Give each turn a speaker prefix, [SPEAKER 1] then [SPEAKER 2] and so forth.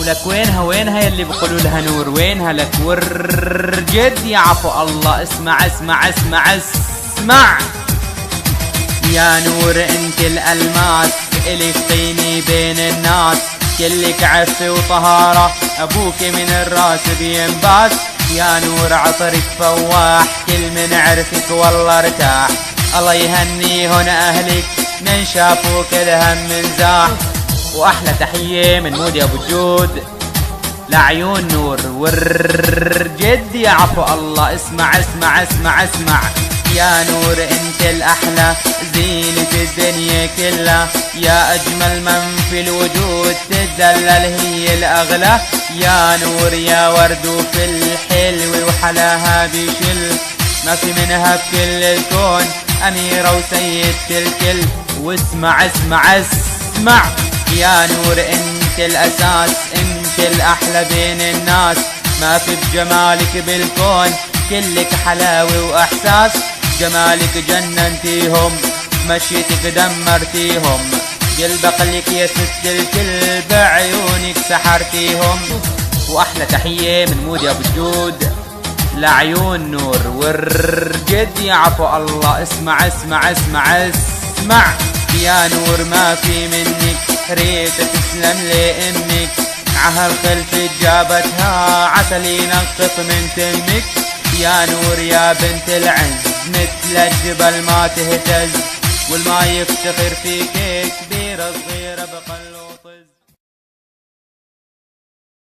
[SPEAKER 1] لك وينها وينها يلي بقولوا لها نور، وينها لك جد يا عفو الله. اسمع اسمع اسمع اسمع يا نور انت الالماس الك طيني بين الناس، كلك عفة وطهارة ابوك من الراس بينباس. يا نور عطرك فواح كل من عرفك والله ارتاح، الله يهني هنا اهلك من شافوك الهم من زاح. واحلى تحية من مودي ابو الجود لعيون نور جد يا عفو الله. اسمع اسمع اسمع اسمع يا نور انت الاحلى زينة الدنيا كلها، يا اجمل من في الوجود تدلل هي الاغلى. يا نور يا ورد وفي الحلو وحلاها بيشل، ما في منها بكل الكون اميرة وسيدة الكل. واسمع اسمع اسمع يا نور انت الاساس انت الاحلى بين الناس، ما في بجمالك بالكون كلك حلاوة واحساس. جمالك جننتيهم مشيتك دمرتيهم، قلبك لك يا ست الكل بعيونك سحرتيهم. واحلى تحية من مودي ابو الجود لعيون نور جد يا عفو الله. اسمع اسمع اسمع اسمع يا نور ما في منك ريت تسلم لي امك، عهر خلف جابتها عسل ينقط من تمك. يا نور يا بنت العز مثل الجبل ما تهتز، والما يفتخر فيك كبير الصغير.